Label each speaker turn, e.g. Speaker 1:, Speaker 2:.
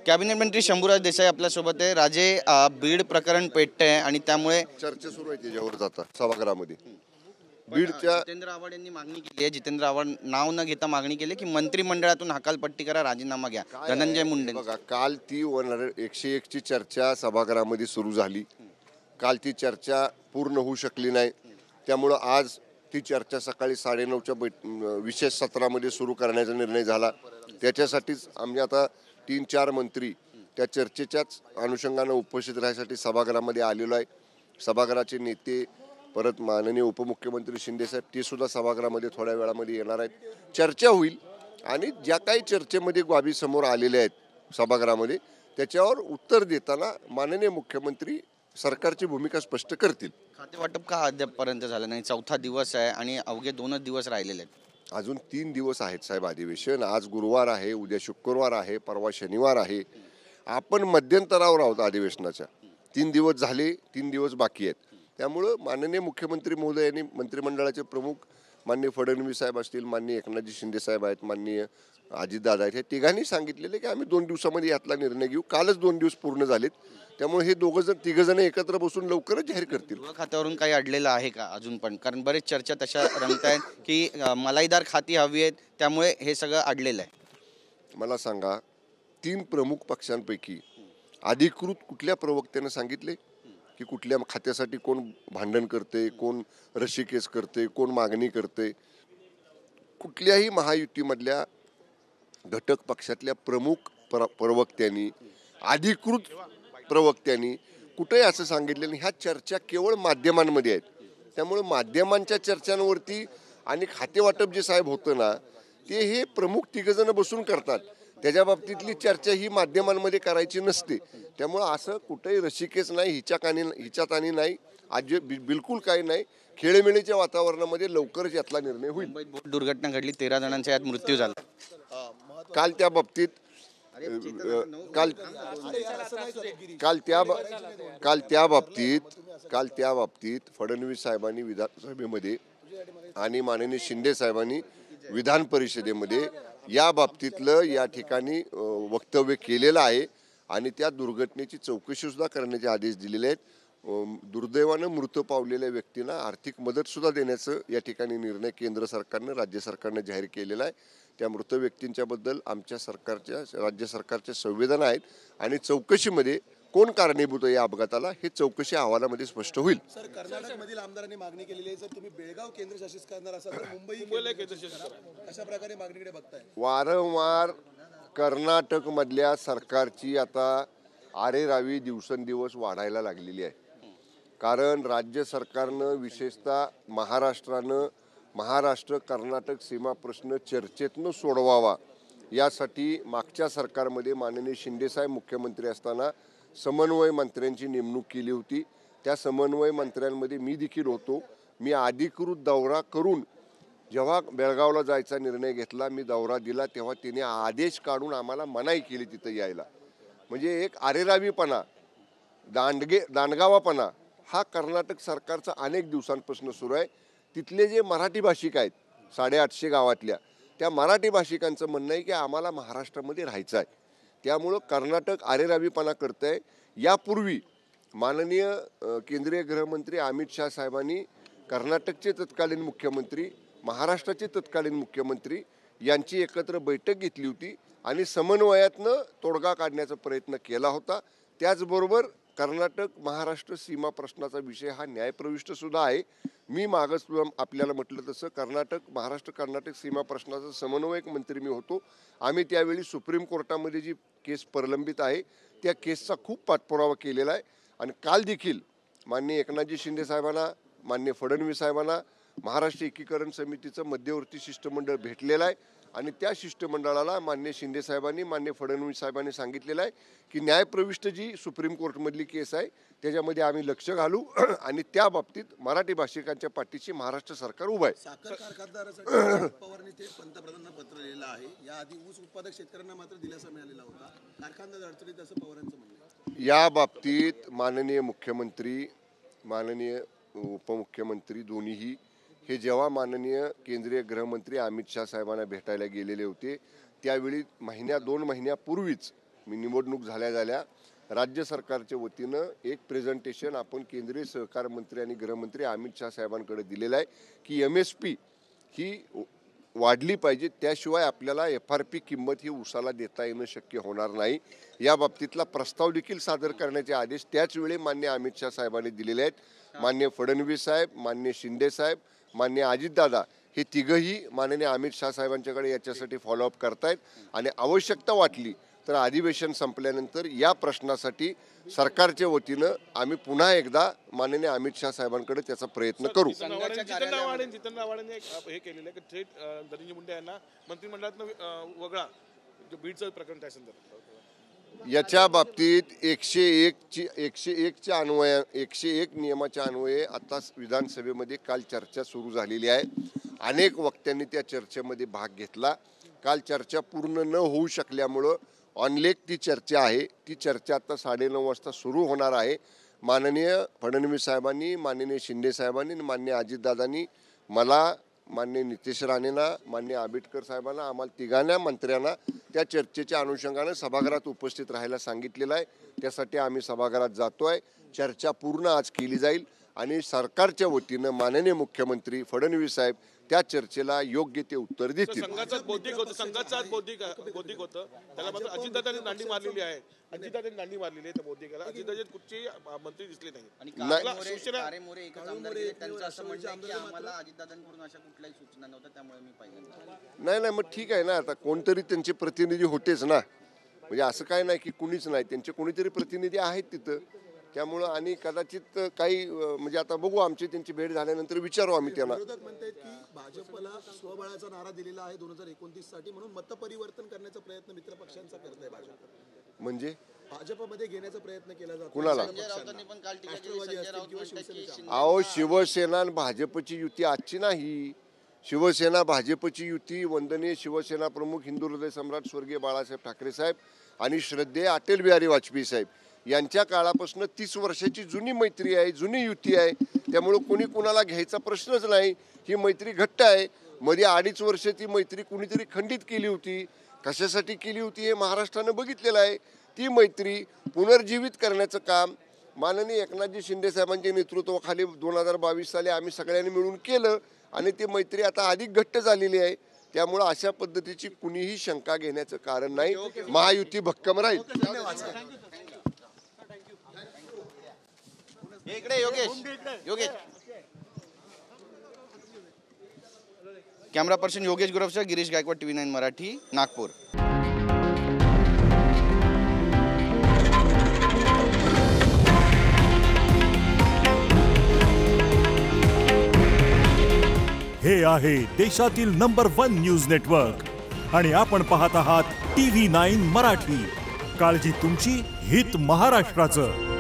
Speaker 1: Cabinet मंत्री शंभूराज देसाई आपल्यासोबत आहे. राजे, बीड प्रकरण पेटतंय आणि त्यामुळे
Speaker 2: चर्चा सुरू आहे त्याच्यावर जाता सभागृहामध्ये. बीडच्या
Speaker 1: जितेंद्र आव्हाड यांनी मागणी केली आहे. जितेंद्र आव्हाड नाव न घेता मागणी केली की मंत्रिमंडळातून हकालपट्टी करा, राजीनामा घ्या. धनंजय मुंडे
Speaker 2: बघा, काल ती 101 ची चर्चा सभागृहामध्ये सुरू झाली. काल ती चर्चा पूर्ण होऊ शकली नाही. त्यामुळं आज ती चर्चा सकाळी 9:30च्या विशेष सत्रामध्ये सुरू करण्याचा निर्णय झाला. त्याच्यासाठीच आम्ही आता 3-4 मंत्री त्या चर्चेच्याच अनुषंगानं उपस्थित राहण्यासाठी सभागृहामध्ये आलेलो आहे. सभागृहाचे नेते परत माननीय उपमुख्यमंत्री शिंदेसाहेब ते सुद्धा सभागृहामध्ये थोड्या वेळामध्ये येणार आहेत. चर्चा होईल आणि ज्या काही चर्चेमध्ये बाबी समोर आलेल्या आहेत सभागृहामध्ये त्याच्यावर उत्तर देताना माननीय मुख्यमंत्री सरकारची भूमिका स्पष्ट करतील.
Speaker 1: खाते वाटप का अद्यापपर्यंत झालं नाही? चौथा दिवस आहे आणि अवघे 2च दिवस राहिलेले आहेत.
Speaker 2: अजून 3 दिवस आहेत साहेब अधिवेशन. आज गुरुवार आहे, उद्या शुक्रवार आहे, परवा शनिवार आहे. आपण मध्यंतरावर आहोत अधिवेशनाच्या. 3 दिवस झाले, 3 दिवस बाकी आहेत. त्यामुळं माननीय मुख्यमंत्री महोदय यांनी मंत्रिमंडळाचे प्रमुख माननीय फडणवीस साहेब असतील, माननीय एकनाथजी शिंदे साहेब आहेत, माननीय अजितदादा आहेत, हे तिघांनी सांगितलेले की आम्ही 2 दिवसामध्ये यातला निर्णय घेऊ. कालच 2 दिवस पूर्ण झालेत. त्यामुळे हे तिघजण एकत्र बसून लवकरच जाहीर करतील.
Speaker 1: गृह खात्यावरून काही अडलेलं आहे का अजून पण? कारण बरेच चर्चा तशा रंगत आहेत की मलाईदार खाती हवी आहेत, त्यामुळे हे सगळं अडलेलं आहे.
Speaker 2: मला सांगा, 3 प्रमुख पक्षांपैकी अधिकृत कुठल्या प्रवक्त्यानं सांगितले की कुठल्या खात्यासाठी कोण भांडण करते, कोण रस्सीखेच करते, कोण मागणी करते? कुठल्याही महायुतीमधल्या घटक पक्षातल्या प्रमुख प्रवक्त्यांनी, अधिकृत प्रवक्त्यांनी कुठेही असं सांगितलं नाही. ह्या चर्चा केवळ माध्यमांमध्ये आहेत. त्यामुळे माध्यमांच्या चर्चांवरती आणि खातेवाटप जे साहेब होतं ना, ते हे प्रमुख तिघजण बसून करतात. त्याच्या बाबतीतली चर्चा ही माध्यमांमध्ये करायची नसते. त्यामुळं असं कुठेही रसिकेच नाही, हिच्यात आणि नाही, आज बिलकुल काही नाही. खेळमेळीच्या वातावरणामध्ये लवकरच यातला निर्णय होईल.
Speaker 1: मुंबईत बोट दुर्घटना घडली, 13 जणांचा यात मृत्यू झाला.
Speaker 2: काल त्या बाबतीत काल त्या बाबतीत फडणवीस साहेबांनी विधानसभेमध्ये आणि माननीय शिंदे साहेबांनी विधान परिषदेमध्ये या बाबतीतलं या ठिकाणी वक्तव्य केलेलं आहे आणि त्या दुर्घटनेची चौकशी सुद्धा करण्याचे आदेश दिलेले आहेत. दुर्दैवानं मृत पावलेल्या व्यक्तींना आर्थिक मदत सुद्धा देण्याचं या ठिकाणी निर्णय केंद्र सरकारनं, राज्य सरकारनं जाहीर केलेला आहे. त्या मृत व्यक्तींच्याबद्दल आमच्या राज्य सरकारच्या संवेदना आहेत आणि चौकशीमध्ये कोण कारणीभूत आहे या अपघाताला हे चौकशी अहवालामध्ये स्पष्ट होईल.
Speaker 3: सर, कर्नाटकमधील आमदारांनी मागणी केलेली आहे, जर तुम्ही बेळगाव केंद्रशासित करणार असाल तर मुंबई केंद्रशासित करा. अशा प्रकारे मागणीकडे बघताय?
Speaker 2: वारंवार कर्नाटकमधल्या सरकारची आता आरेरावी दिवसेंदिवस वाढायला लागलेली आहे. कारण राज्य सरकारनं, विशेषतः महाराष्ट्र कर्नाटक सीमा प्रश्न चर्चेतनं सोडवावा यासाठी मागच्या सरकारमध्ये माननीय शिंदेसाहेब मुख्यमंत्री असताना समन्वय मंत्र्यांची नेमणूक केली होती. त्या समन्वय मंत्र्यांमध्ये मी देखील होतो. मी अधिकृत दौरा करून जेव्हा बेळगावला जायचा निर्णय घेतला, मी दौरा दिला, तेव्हा तिने आदेश काढून आम्हाला मनाई केली तिथं यायला. म्हणजे एक आरेरावीपणा, दांडगावापणा हा कर्नाटक सरकारचा अनेक दिवसांपासून सुरू आहे. तिथले जे मराठी भाषिक आहेत 850 गावातल्या, त्या मराठी भाषिकांचं म्हणणं आहे की आम्हाला महाराष्ट्रामध्ये राहायचं आहे. त्यामुळं कर्नाटक आरेरावीपणा करत आहे. यापूर्वी माननीय केंद्रीय गृहमंत्री अमित शाह साहेबांनी कर्नाटकचे तत्कालीन मुख्यमंत्री, महाराष्ट्राचे तत्कालीन मुख्यमंत्री यांची एकत्र बैठक घेतली होती आणि समन्वयातनं तोडगा काढण्याचा प्रयत्न केला होता. त्याचबरोबर कर्नाटक महाराष्ट्र सीमा प्रश्नाचा विषय हा न्यायप्रविष्ट सुद्धा आहे. मी मागच आपल्याला म्हटलं तसं महाराष्ट्र कर्नाटक सीमा प्रश्नाचा समन्वयक मंत्री मी होतो. आम्ही त्यावेळी सुप्रीम कोर्टामध्ये जी केस प्रलंबित आहे त्या केसचा खूप पाठपुरावा केलेला आहे आणि काल देखील माननीय एकनाथजी शिंदे साहेबांना, माननीय फडणवीस साहेबांना महाराष्ट्र एकीकरण समितीचं मध्यवर्ती शिष्टमंडळ भेटलेलं आहे आणि त्या शिष्टमंडळाला माननीय शिंदे साहेबांनी, माननीय फडणवीस साहेबांनी सांगितलेलं आहे की न्यायप्रविष्ट जी सुप्रीम कोर्टमधली केस आहे त्याच्यामध्ये आम्ही लक्ष घालू आणि त्या बाबतीत मराठी भाषिकांच्या पाठीशी महाराष्ट्र सरकार उभं आहे.
Speaker 3: साखर कारखानदारासाठी पवारांनी थेट पंतप्रधानांना पत्र लिहिलं आहे. याआधी ऊस उत्पादक शेतकऱ्यांना मात्र दिलासा मिळालेला होता. कारखानदार अडचणीत असं पवारांचं म्हणणं आहे.
Speaker 2: या बाबतीत माननीय मुख्यमंत्री, माननीय उपमुख्यमंत्री दोन्हीही हे जेव्हा माननीय केंद्रीय गृहमंत्री अमित शाह साहेबांना भेटायला गेलेले होते त्यावेळी 2 महिन्यापूर्वीच मी निवडणूक झाल्या राज्य सरकारच्या वतीनं एक प्रेझेंटेशन आपण केंद्रीय सहकार मंत्री आणि गृहमंत्री अमित शाह साहेबांकडे दिलेलं आहे की MSP ही वाढली पाहिजे, त्याशिवाय आपल्याला FRP किंमत ही ऊसाला देता येणं शक्य होणार नाही. या बाबतीतला प्रस्ताव देखील सादर करण्याचे आदेश त्याच वेळी माननीय अमित शाह साहेबांनी दिलेले आहेत. माननीय फडणवीस साहेब, माननीय शिंदे साहेब, माननीय अजितदादा हे तिघंही माननीय अमित शाह साहेबांच्याकडे याच्यासाठी फॉलोअप करतायत आणि आवश्यकता वाटली तर अधिवेशन संपल्यानंतर या प्रश्नासाठी सरकारच्या वतीनं आम्ही पुन्हा एकदा माननीय अमित शाह साहेबांकडे त्याचा प्रयत्न करू.
Speaker 4: जितेंद्र आव्हाडांनी हे केलेलं आहे की थेट धनंजय मुंडे यांना मंत्रिमंडळातनं वगळा, जो बीडचं प्रकरण त्या संदर्भात.
Speaker 2: याच्या बाबतीत 101 नियमाच्या अन्वये आता विधानसभेमध्ये काल चर्चा सुरू झालेली आहे. अनेक वक्त्यांनी त्या चर्चेमध्ये भाग घेतला. काल चर्चा पूर्ण न होऊ शकल्यामुळं ऑनलेक ती चर्चा आहे. ती चर्चा आता 9:30 वाजता सुरू होणार आहे. माननीय फडणवीस साहेबांनी, माननीय शिंदे साहेबांनी, माननीय अजितदादांनी मला, माननीय नितेश राणेंना, माननीय आंबेडकर साहेबांना, आम्हाला तिघांना मंत्र्यांना त्या चर्चेच्या अनुषंगानं सभागृहात उपस्थित राहायला सांगितलेलं आहे. त्यासाठी आम्ही सभागृहात जातो आहे. चर्चा पूर्ण आज केली जाईल आणि सरकारच्या वतीनं माननीय मुख्यमंत्री फडणवीस साहेब त्या चर्चेला योग्य ते उत्तर देतील.
Speaker 4: संघाचाच बौद्धिक होतं त्याला मात्र अजितदादांनी दांडी मारलेली आहे. अजितदादांनी दांडी मारलेली आहे त्या बौद्धिकाला. अजितदादांचे कुठचे मंत्री दिसले नाही.
Speaker 1: आणि काळेमोरे एकच आमदार गेले, त्यांचं असं म्हणणं आहे की आम्हाला अजितदादांकडून अशा कुठल्याही सूचना नव्हत्या, त्यामुळे मी पाहिजे.
Speaker 2: नाही, मग ठीक आहे ना, आता कोणतरी त्यांचे प्रतिनिधी होतेच ना, म्हणजे असं काय नाही की कुणीच नाही, त्यांचे कोणीतरी प्रतिनिधी आहेत तिथं. त्यामुळं आणि कदाचित काही म्हणजे आता बघू, आमची त्यांची भेट झाल्यानंतर विचारू आम्ही त्यांना.
Speaker 3: विरोधक म्हणतात की भाजपला स्वबळाचा नारा दिलेला आहे 2029 साठी, म्हणून मतपरिवर्तन करण्याचा प्रयत्न मित्र पक्षांचा करत आहे भाजप.
Speaker 2: म्हणजे
Speaker 3: भाजपमध्ये घेण्याचा प्रयत्न केला जातो.
Speaker 2: कुणाला?
Speaker 1: संजय राऊतांनी पण काल टीका केली. संजय राऊत म्हणतात की
Speaker 2: अहो, शिवसेना आणि भाजपची युती आजची नाही. शिवसेना भाजपची युती वंदनीय शिवसेना प्रमुख हिंदू हृदय सम्राट स्वर्गीय बाळासाहेब ठाकरे साहेब आणि श्रद्धेय अटल बिहारी वाजपेयी साहेब यांच्या काळापासून 30 वर्षाची जुनी मैत्री आहे, जुनी युती आहे. त्यामुळं कोणी कुणाला घ्यायचा प्रश्नच नाही. ही मैत्री घट्ट आहे. मध्ये 2.5 वर्ष ती मैत्री कुणीतरी खंडित केली होती. कशासाठी केली होती हे महाराष्ट्रानं बघितलेलं आहे. ती मैत्री पुनर्जीवित करण्याचं काम माननीय एकनाथजी शिंदे साहेबांच्या नेतृत्वाखाली 2022 साली आम्ही सगळ्यांनी मिळून केलं आणि ती मैत्री आता अधिक घट्ट झालेली आहे. त्यामुळं अशा पद्धतीची कुणीही शंका घेण्याचं कारण नाही. महायुती भक्कम राहील.
Speaker 1: इकडे योगेश. कॅमेरा पर्सन योगेश गुरवसह गिरीश गायकवाड, TV9 मराठी, नागपूर.
Speaker 5: हे आहे देशातील नंबर 1 न्यूज नेटवर्क आणि आपण पाहत आहात TV9 मराठी. काळजी तुमची, हित महाराष्ट्राचं.